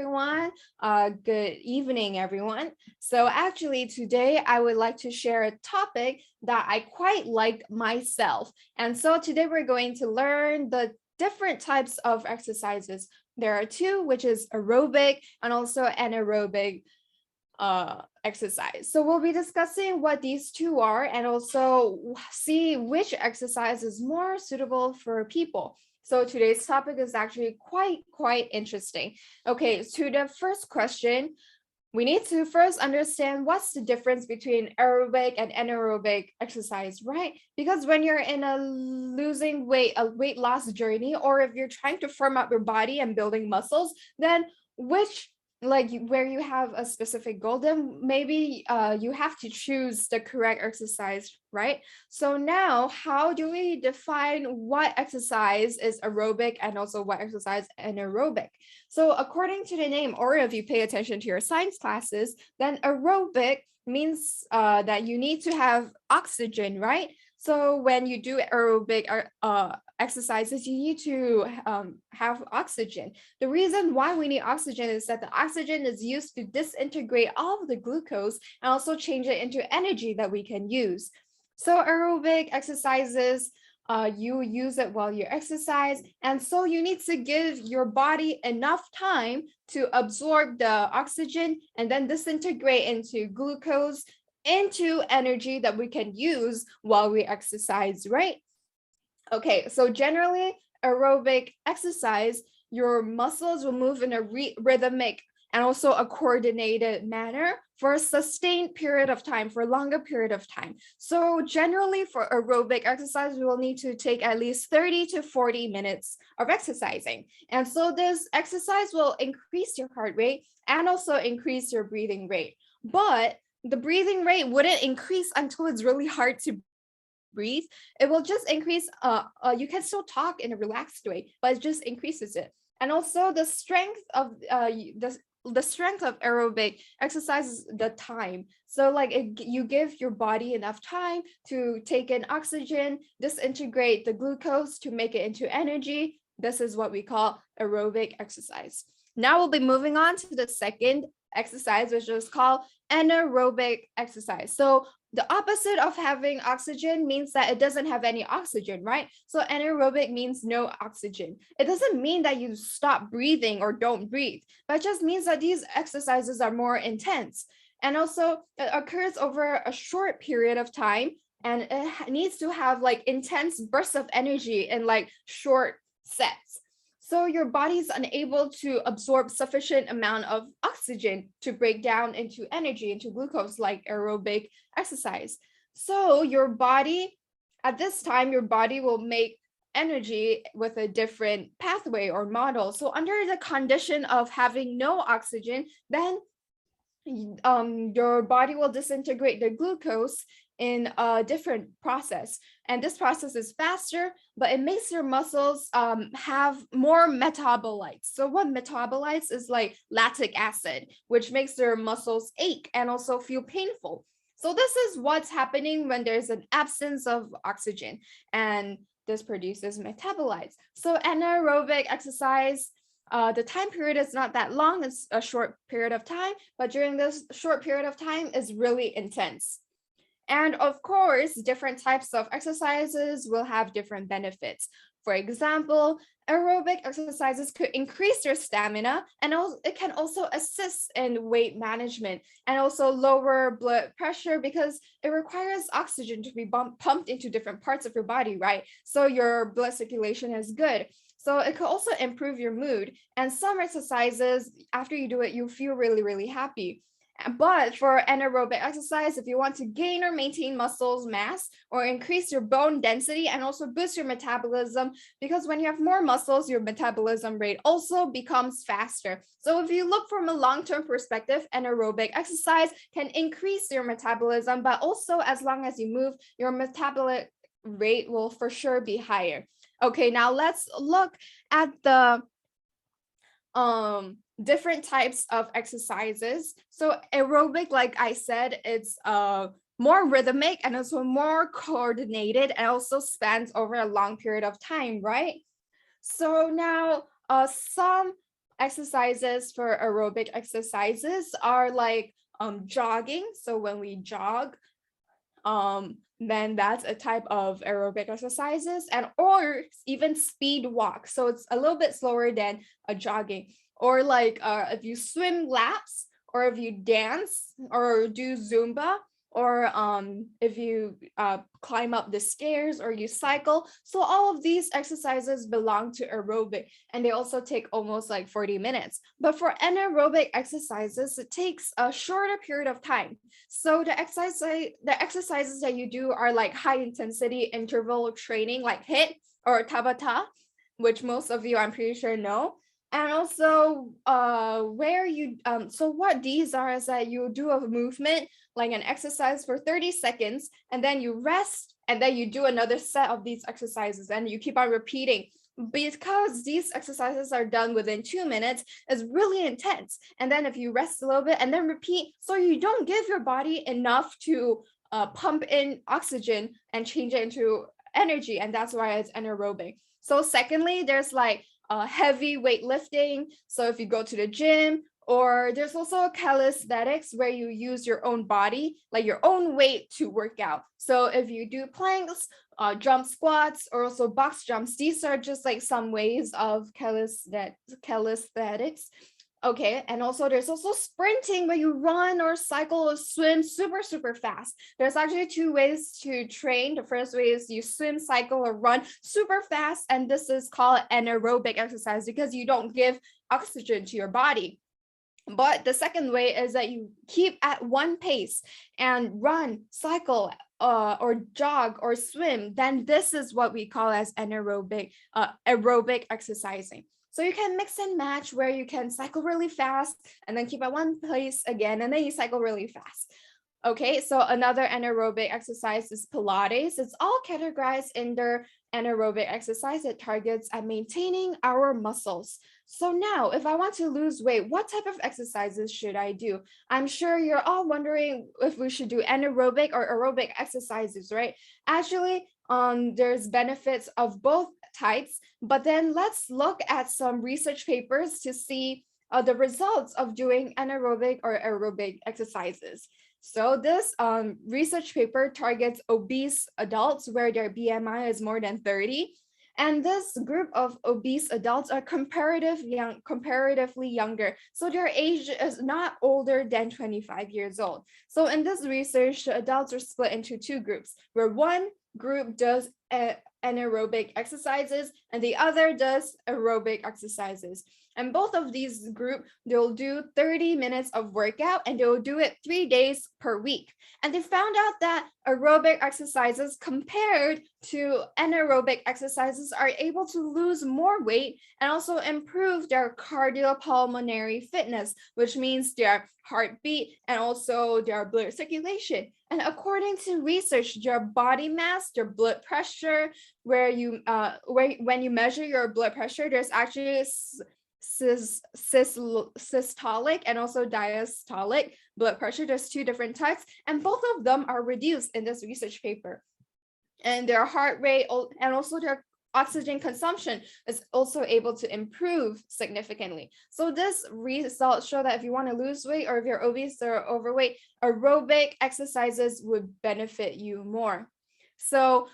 everyone. Good evening, everyone. So actually today I would like to share a topic that I quite like myself. And so today we're going to learn the different types of exercises. There are two, which is aerobic and also anaerobic exercise. So we'll be discussing what these two are and also see which exercise is more suitable for people. So today's topic is actually quite interesting. Okay, to the first question, we need to first understand what's the difference between aerobic and anaerobic exercise, right? Because when you're in a losing weight, a weight loss journey, or if you're trying to firm up your body and building muscles, then where you have a specific goal, then maybe you have to choose the correct exercise, right? So now, how do we define what exercise is aerobic and also what exercise anaerobic? So according to the name, or if you pay attention to your science classes, then aerobic means that you need to have oxygen, right? So when you do aerobic exercises, you need to have oxygen. The reason why we need oxygen is that the oxygen is used to disintegrate all of the glucose and also change it into energy that we can use. So aerobic exercises, you use it while you exercise, and so you need to give your body enough time to absorb the oxygen and then disintegrate into glucose, into energy that we can use while we exercise, right? Okay, so generally aerobic exercise, your muscles will move in a rhythmic and also a coordinated manner for a sustained period of time, for a longer period of time. So generally for aerobic exercise, we will need to take at least 30 to 40 minutes of exercising. And so this exercise will increase your heart rate and also increase your breathing rate. But the breathing rate wouldn't increase until it's really hard to breathe. It will just increase, you can still talk in a relaxed way, but it just increases it. And also the strength of the strength of aerobic exercise is the time. So you give your body enough time to take in oxygen, disintegrate the glucose to make it into energy. This is what we call aerobic exercise. Now we'll be moving on to the second exercise, which is called anaerobic exercise. So the opposite of having oxygen means that it doesn't have any oxygen, right? So anaerobic means no oxygen. It doesn't mean that you stop breathing or don't breathe, but it just means that these exercises are more intense. And also it occurs over a short period of time, and it needs to have intense bursts of energy in short sets. So your body is unable to absorb sufficient amount of oxygen to break down into energy, into glucose, like aerobic exercise. So your body, at this time, your body will make energy with a different pathway or model. So under the condition of having no oxygen, then your body will disintegrate the glucose in a different process, and this process is faster, but it makes your muscles have more metabolites. So what metabolites is like lactic acid, which makes their muscles ache and also feel painful. So this is what's happening when there's an absence of oxygen, and this produces metabolites. So anaerobic exercise, the time period is not that long, it's a short period of time, but during this short period of time is really intense. And of course, different types of exercises will have different benefits. For example, aerobic exercises could increase your stamina, and it can also assist in weight management and also lower blood pressure because it requires oxygen to be pumped into different parts of your body, right? So your blood circulation is good. So it could also improve your mood. And some exercises, after you do it, you feel really happy. But for anaerobic exercise, if you want to gain or maintain muscle mass or increase your bone density and also boost your metabolism, because when you have more muscles, your metabolism rate also becomes faster. So if you look from a long-term perspective, anaerobic exercise can increase your metabolism, but also as long as you move, your metabolic rate will for sure be higher. Okay, now let's look at the different types of exercises. So aerobic, like I said, it's more rhythmic and also more coordinated and also spans over a long period of time, right? So now some exercises for aerobic exercises are like jogging. So when we jog, then that's a type of aerobic exercises, and or even speed walk. So it's a little bit slower than a jogging. Or like if you swim laps, or if you dance or do Zumba, or if you climb up the stairs or you cycle. So all of these exercises belong to aerobic, and they also take almost like 40 minutes. But for anaerobic exercises, it takes a shorter period of time. So the exercises that you do are like high intensity interval training, like HIIT or Tabata, which most of you, I'm pretty sure, know. And also where you so what these are is that you do a movement, like an exercise for 30 seconds, and then you rest, and then you do another set of these exercises, and you keep on repeating. Because these exercises are done within 2 minutes, it's really intense. And then if you rest a little bit and then repeat, so you don't give your body enough to pump in oxygen and change it into energy, and that's why it's anaerobic. So secondly, there's like heavy weightlifting. So if you go to the gym, or there's also calisthenics where you use your own body, like your own weight to work out. So if you do planks, jump squats, or also box jumps, these are just like some ways of calisthenics. Okay, and also there's also sprinting, where you run or cycle or swim super fast. There's actually 2 ways to train. The first way is you swim, cycle, or run super fast, and this is called anaerobic exercise because you don't give oxygen to your body. But the second way is that you keep at one pace and run, cycle, or jog or swim. Then this is what we call as aerobic exercising. So you can mix and match, where you can cycle really fast and then keep at one place again, and then you cycle really fast. Okay, so another anaerobic exercise is Pilates. It's all categorized under anaerobic exercise. It targets at maintaining our muscles. So now, if I want to lose weight, what type of exercises should I do? I'm sure you're all wondering if we should do anaerobic or aerobic exercises, right? Actually, there's benefits of both types, but then let's look at some research papers to see the results of doing anaerobic or aerobic exercises. So this research paper targets obese adults where their BMI is more than 30. And this group of obese adults are comparatively younger. So their age is not older than 25 years old. So in this research, the adults are split into 2 groups, where one group does anaerobic exercises and the other does aerobic exercises. And both of these groups, they'll do 30 minutes of workout, and they'll do it 3 days per week. And they found out that aerobic exercises compared to anaerobic exercises are able to lose more weight and also improve their cardiopulmonary fitness, which means their heartbeat and also their blood circulation. And according to research, their body mass, their blood pressure, when you measure your blood pressure, there's actually systolic and also diastolic blood pressure. There's 2 different types, and both of them are reduced in this research paper. And their heart rate and also their oxygen consumption is also able to improve significantly. So this results show that if you want to lose weight, or if you're obese or overweight, aerobic exercises would benefit you more. So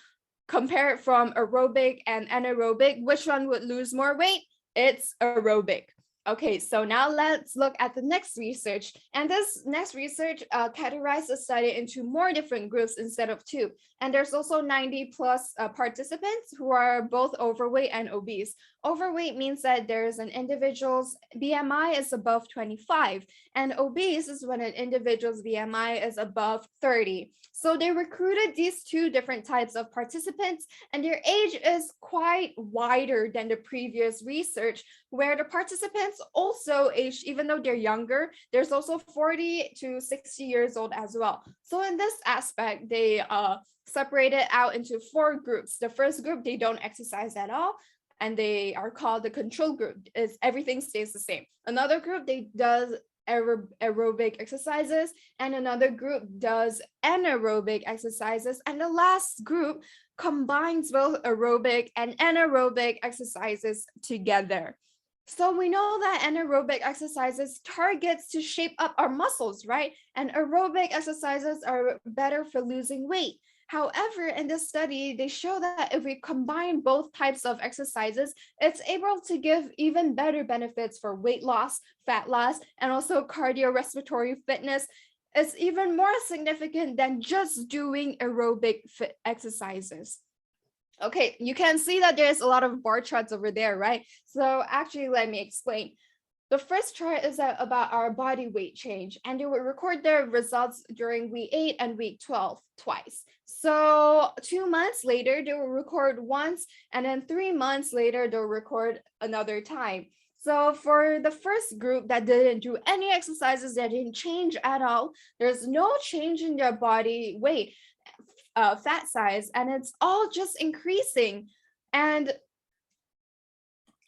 compare it from aerobic and anaerobic, which one would lose more weight? It's aerobic. Okay, so now let's look at the next research. And this next research categorized the study into more different groups instead of 2. And there's also 90 plus participants who are both overweight and obese. Overweight means that there's an individual's BMI is above 25, and obese is when an individual's BMI is above 30. So they recruited these 2 different types of participants, and their age is quite wider than the previous research, where the participants also aged, even though they're younger, there's also 40 to 60 years old as well. So in this aspect, they separated out into 4 groups. The first group, they don't exercise at all, and they are called the control group. Everything stays the same. Another group, they does aerobic exercises, and another group does anaerobic exercises, and the last group combines both aerobic and anaerobic exercises together. So we know that anaerobic exercises targets to shape up our muscles, right? And aerobic exercises are better for losing weight. However, in this study, they show that if we combine both types of exercises, it's able to give even better benefits for weight loss, fat loss, and also cardiorespiratory fitness. It's even more significant than just doing aerobic exercises. Okay, you can see that there's a lot of bar charts over there, right? So actually, let me explain. The first chart is about our body weight change, and they will record their results during week 8 and week 12 twice. So 2 months later, they will record once, and then 3 months later, they'll record another time. So for the first group that didn't do any exercises, that didn't change at all, there's no change in their body weight, fat size, and it's all just increasing.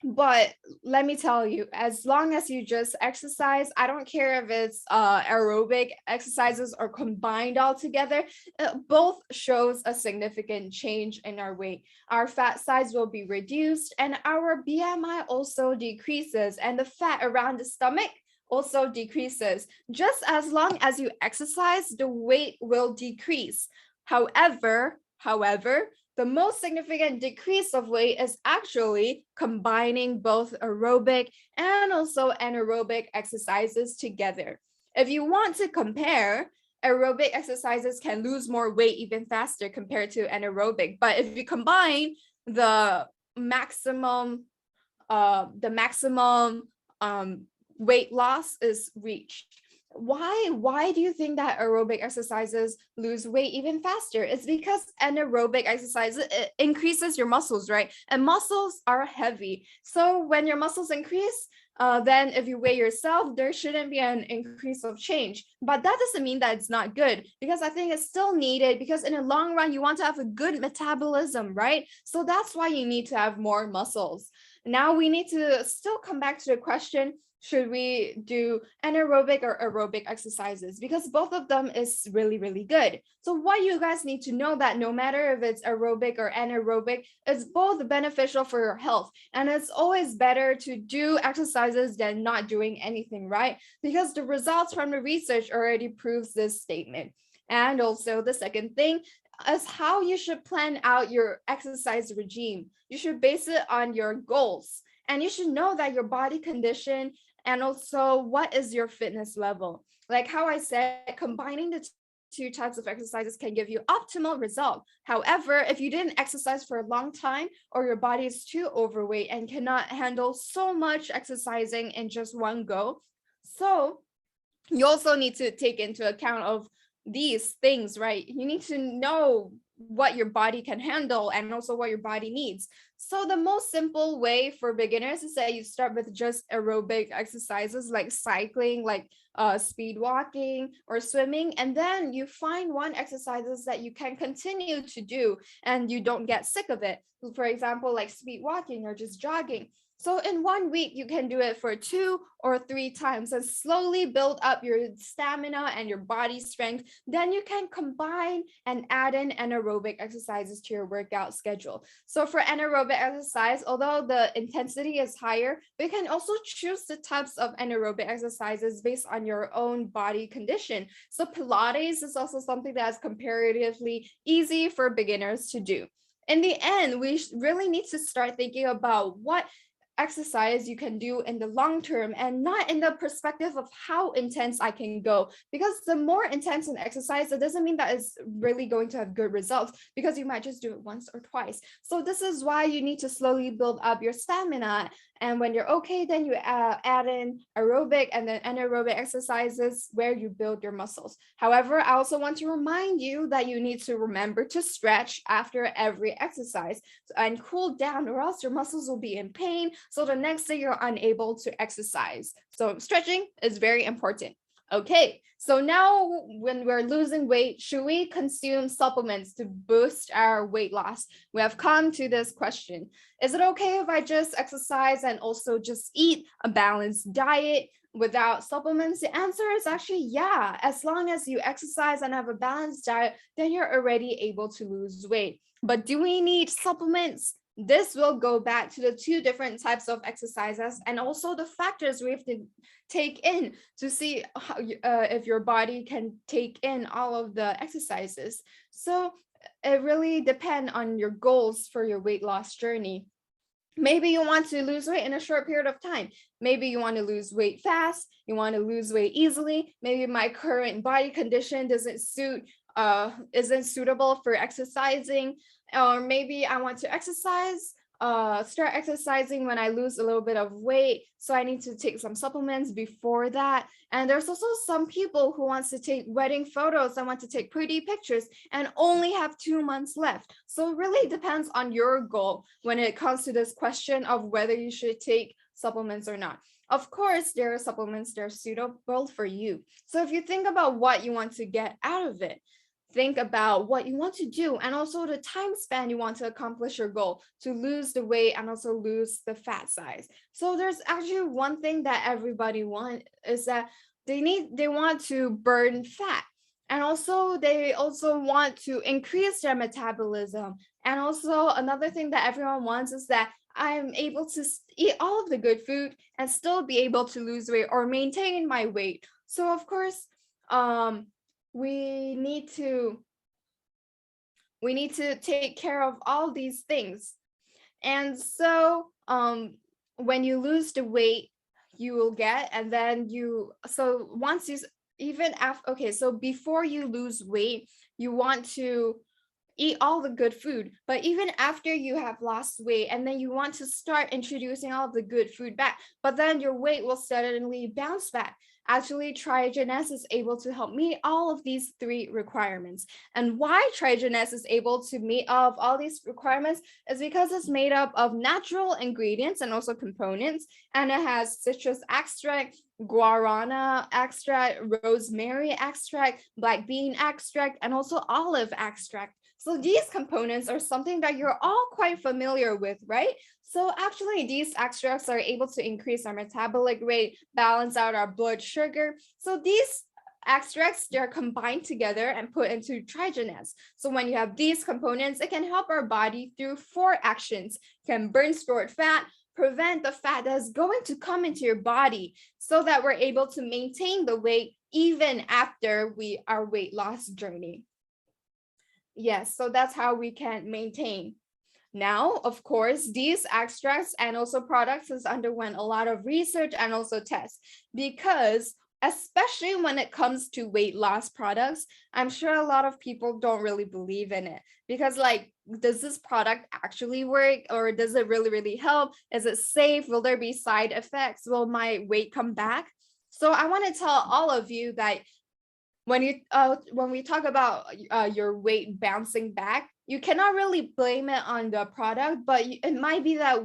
But let me tell you, as long as you just exercise, I don't care if it's aerobic exercises or combined all together, both shows a significant change in our weight. Our fat size will be reduced, and our BMI also decreases, and the fat around the stomach also decreases. Just as long as you exercise, the weight will decrease. However, the most significant decrease of weight is actually combining both aerobic and also anaerobic exercises together. If you want to compare, aerobic exercises can lose more weight even faster compared to anaerobic. But if you combine, the maximum weight loss is reached. Why do you think that aerobic exercises lose weight even faster? It's because anaerobic exercises, it increases your muscles, right? And muscles are heavy. So when your muscles increase, then if you weigh yourself, there shouldn't be an increase of change. But that doesn't mean that it's not good, because I think it's still needed, because in the long run, you want to have a good metabolism, right? So that's why you need to have more muscles. Now we need to still come back to the question, should we do anaerobic or aerobic exercises? Because both of them is really, really good. So what you guys need to know that no matter if it's aerobic or anaerobic, it's both beneficial for your health. And it's always better to do exercises than not doing anything, right? Because the results from the research already proves this statement. And also the second thing is how you should plan out your exercise regime. You should base it on your goals. And you should know that your body condition and also what is your fitness level. Like how I said, combining the two types of exercises can give you optimal result. However, if you didn't exercise for a long time, or your body is too overweight and cannot handle so much exercising in just one go, so you also need to take into account of these things, right? You need to know what your body can handle and also what your body needs. So the most simple way for beginners is that you start with just aerobic exercises like cycling, like speed walking or swimming, and then you find one exercises that you can continue to do and you don't get sick of it. For example, like speed walking or just jogging. So in 1 week, you can do it for 2 or 3 times and slowly build up your stamina and your body strength. Then you can combine and add in anaerobic exercises to your workout schedule. So for anaerobic exercise, although the intensity is higher, we can also choose the types of anaerobic exercises based on your own body condition. So Pilates is also something that is comparatively easy for beginners to do. In the end, we really need to start thinking about what exercise you can do in the long term and not in the perspective of how intense I can go, because the more intense an exercise, it doesn't mean that it's really going to have good results, because you might just do it once or twice. So this is why you need to slowly build up your stamina, and when you're okay, then you add in aerobic and then anaerobic exercises where you build your muscles. However, I also want to remind you that you need to remember to stretch after every exercise and cool down, or else your muscles will be in pain. So the next day you're unable to exercise. So stretching is very important. Okay, so now when we're losing weight, should we consume supplements to boost our weight loss? We have come to this question. Is it okay if I just exercise and also just eat a balanced diet without supplements? The answer is actually yeah. As long as you exercise and have a balanced diet, then you're already able to lose weight. But do we need supplements this will go back to the two different types of exercises and also the factors we have to take in to see how if your body can take in all of the exercises. So it really depends on your goals for your weight loss journey. Maybe you want to lose weight in a short period of time. Maybe you want to lose weight fast. You want to lose weight easily. Maybe my current body condition isn't suitable for exercising. Or maybe I want to start exercising when I lose a little bit of weight. So I need to take some supplements before that. And there's also some people who wants to take wedding photos and want to take pretty pictures and only have 2 months left. So it really depends on your goal when it comes to this question of whether you should take supplements or not. Of course, there are supplements that are suitable for you. So if you think about what you want to get out of it, think about what you want to do and also the time span you want to accomplish your goal to lose the weight and also lose the fat size. So there's actually one thing that everybody wants is that they want to burn fat. And also they also want to increase their metabolism. And also another thing that everyone wants is that I'm able to eat all of the good food and still be able to lose weight or maintain my weight. So of course, we need to take care of all these things. And so when you lose the weight you will get, and then so before you lose weight you want to eat all the good food, but even after you have lost weight and then you want to start introducing all of the good food back, but then your weight will suddenly bounce back. Actually, Trigenics is able to help meet all of these 3 requirements. And why Trigenics is able to meet all these requirements is because it's made up of natural ingredients and also components, and it has citrus extract, guarana extract, rosemary extract, black bean extract, and also olive extract. So these components are something that you're all quite familiar with, right? So actually these extracts are able to increase our metabolic rate, balance out our blood sugar. So these extracts, they're combined together and put into Trigenics. So when you have these components, it can help our body through 4 actions. It can burn stored fat, prevent the fat that's going to come into your body so that we're able to maintain the weight even after our weight loss journey. Yes, so that's how we can maintain. Now, of course, these extracts and also products has underwent a lot of research and also tests, because especially when it comes to weight loss products, I'm sure a lot of people don't really believe in it, because like, does this product actually work, or does it really help? Is it safe? Will there be side effects? Will my weight come back? So I want to tell all of you that when we talk about your weight bouncing back, you cannot really blame it on the product, but it might be that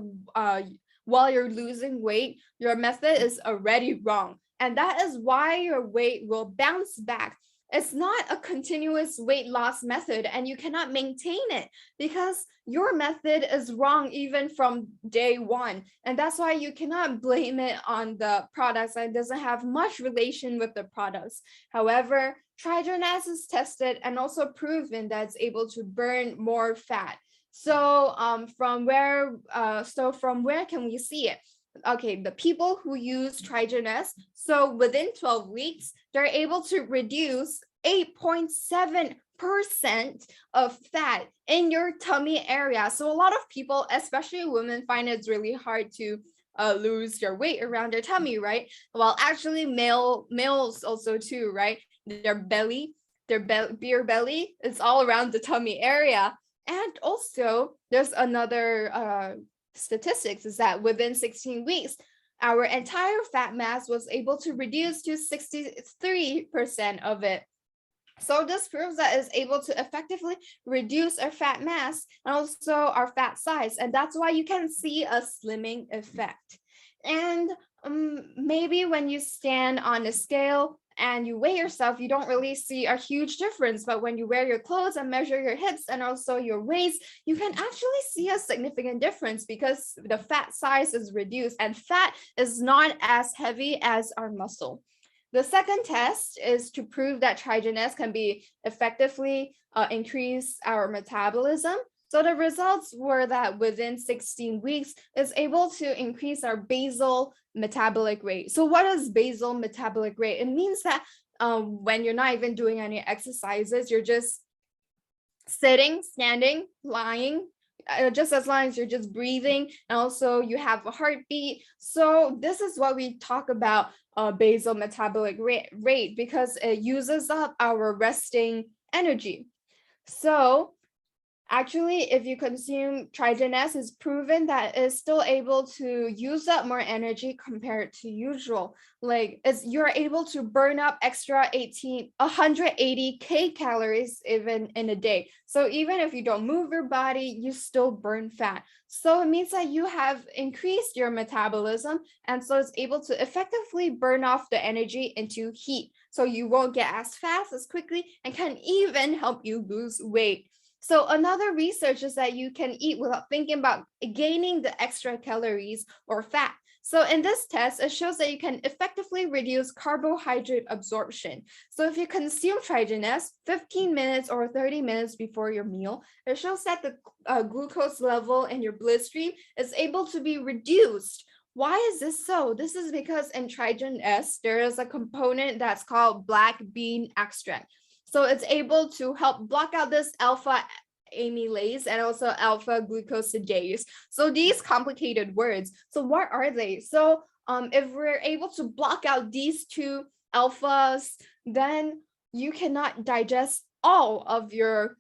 while you're losing weight, your method is already wrong. And that is why your weight will bounce back. It's not a continuous weight loss method, and you cannot maintain it because your method is wrong even from day one. And that's why you cannot blame it on the products, and it doesn't have much relation with the products. However, Trigenics is tested and also proven that it's able to burn more fat. So from where can we see it? Okay, the people who use Trigenics, so within 12 weeks, they're able to reduce 8.7% of fat in your tummy area. So a lot of people, especially women, find it's really hard to lose your weight around their tummy, right? Well, actually males also too, right? Their beer belly is all around the tummy area. And also there's another statistics is that within 16 weeks, our entire fat mass was able to reduce to 63% of it. So this proves that it's able to effectively reduce our fat mass and also our fat size. And that's why you can see a slimming effect. And maybe when you stand on a scale and you weigh yourself, you don't really see a huge difference. But when you wear your clothes and measure your hips and also your waist, you can actually see a significant difference because the fat size is reduced and fat is not as heavy as our muscle. The second test is to prove that Trigenics can be effectively increase our metabolism. So the results were that within 16 weeks, it's able to increase our basal metabolic rate. So what is basal metabolic rate? It means that when you're not even doing any exercises, you're just sitting, standing, lying, just as long as you're just breathing, and also you have a heartbeat. So this is what we talk about basal metabolic rate because it uses up our resting energy. So actually, if you consume Trident S, it's proven that it's still able to use up more energy compared to usual. Like you're able to burn up extra 180K calories even in a day. So even if you don't move your body, you still burn fat. So it means that you have increased your metabolism, and so it's able to effectively burn off the energy into heat. So you won't get as fast as quickly and can even help you lose weight. So another research is that you can eat without thinking about gaining the extra calories or fat. So in this test, it shows that you can effectively reduce carbohydrate absorption. So if you consume Trident S 15 minutes or 30 minutes before your meal, it shows that the glucose level in your bloodstream is able to be reduced. Why is this so? This is because in Trident S, there is a component that's called black bean extract. So it's able to help block out this alpha amylase and also alpha glucosidase. So these complicated words. So what are they? So if we're able to block out these two alphas, then you cannot digest all of your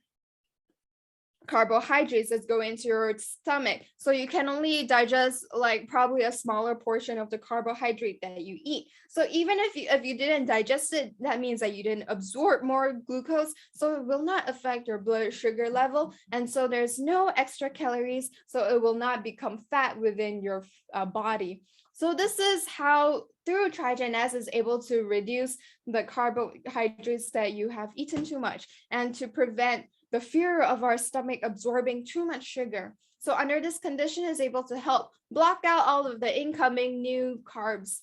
carbohydrates that go into your stomach. So you can only digest like probably a smaller portion of the carbohydrate that you eat. So even if you didn't digest it, that means that you didn't absorb more glucose. So it will not affect your blood sugar level. And so there's no extra calories. So it will not become fat within your body. So this is how through Trident S is able to reduce the carbohydrates that you have eaten too much and to prevent the fear of our stomach absorbing too much sugar. So under this condition is able to help block out all of the incoming new carbs,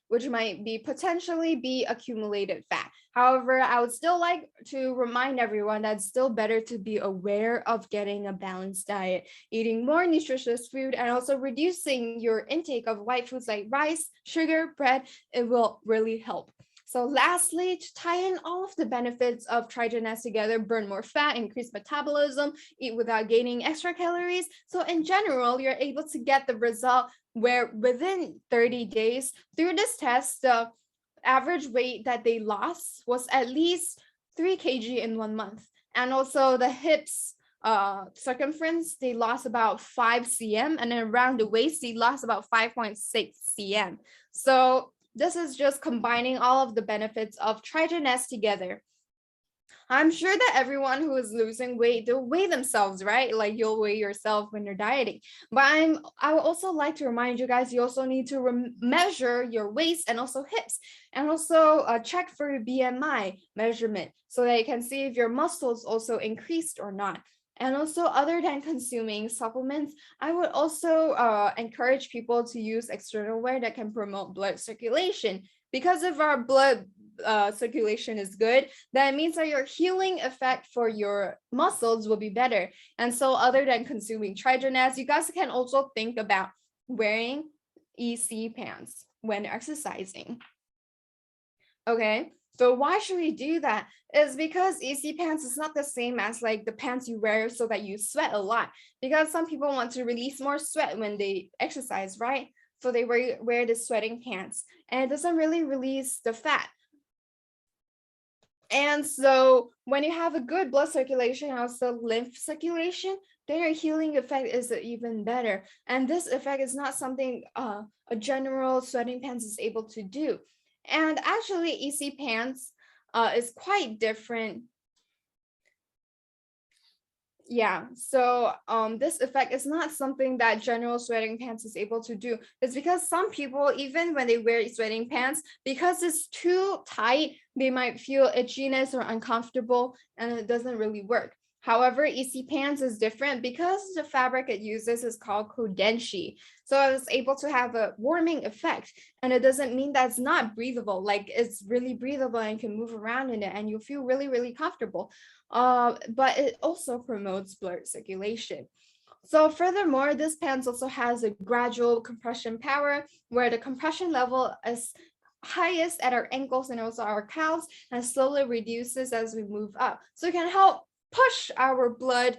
which might be potentially be accumulated fat. However, I would still like to remind everyone that it's still better to be aware of getting a balanced diet, eating more nutritious food, and also reducing your intake of white foods like rice, sugar, bread. It will really help. So lastly, to tie in all of the benefits of Trident S together, burn more fat, increase metabolism, eat without gaining extra calories. So in general, you're able to get the result where within 30 days, through this test, the average weight that they lost was at least 3 kg in 1 month. And also the hips circumference, they lost about 5 cm, and then around the waist, they lost about 5.6 cm. So this is just combining all of the benefits of Trident S together. I'm sure that everyone who is losing weight, they'll weigh themselves, right? Like you'll weigh yourself when you're dieting. But I would also like to remind you guys, you also need to measure your waist and also hips, and also check for your BMI measurement so that you can see if your muscles also increased or not. And also, other than consuming supplements, I would also encourage people to use external wear that can promote blood circulation. Because if our blood circulation is good, that means that your healing effect for your muscles will be better. And so other than consuming Trident S, you guys can also think about wearing EC pants when exercising. Okay. So why should we do that? It's because EC pants is not the same as like the pants you wear so that you sweat a lot, because some people want to release more sweat when they exercise, right? So they wear the sweating pants, and it doesn't really release the fat. And so when you have a good blood circulation, also lymph circulation, then your healing effect is even better. And this effect is not something a general sweating pants is able to do. And actually, EC pants is quite different. Yeah, so this effect is not something that general sweating pants is able to do. It's because some people, even when they wear sweating pants, because it's too tight, they might feel itchiness or uncomfortable, and it doesn't really work. However, EC pants is different because the fabric it uses is called kodenshi. So it's able to have a warming effect. And it doesn't mean that it's not breathable. Like it's really breathable and can move around in it and you feel really, really comfortable. But it also promotes blood circulation. So furthermore, this pants also has a gradual compression power where the compression level is highest at our ankles and also our calves and slowly reduces as we move up. So it can help push our blood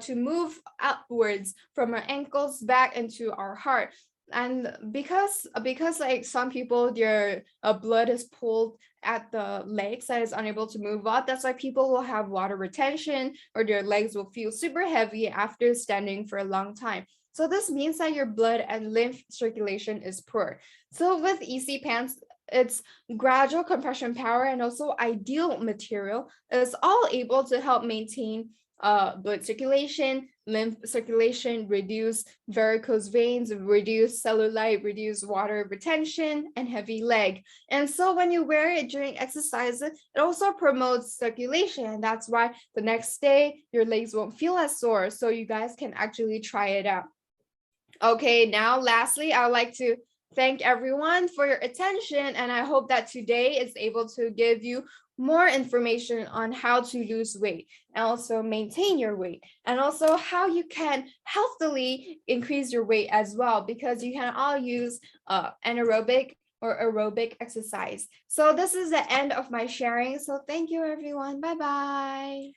to move upwards from our ankles back into our heart. And because like some people, their blood is pulled at the legs and is unable to move up, that's why people will have water retention or their legs will feel super heavy after standing for a long time. So this means that your blood and lymph circulation is poor. So with EC pants, its gradual compression power and also ideal material is all able to help maintain blood circulation, lymph circulation, reduce varicose veins, reduce cellulite, reduce water retention, and heavy leg. And so when you wear it during exercises, it also promotes circulation. That's why the next day your legs won't feel as sore. So you guys can actually try it out. Okay, now lastly, I would like to thank everyone for your attention, and I hope that today is able to give you more information on how to lose weight and also maintain your weight, and also how you can healthily increase your weight as well, because you can all use anaerobic or aerobic exercise. So this is the end of my sharing. So thank you, everyone. Bye-bye.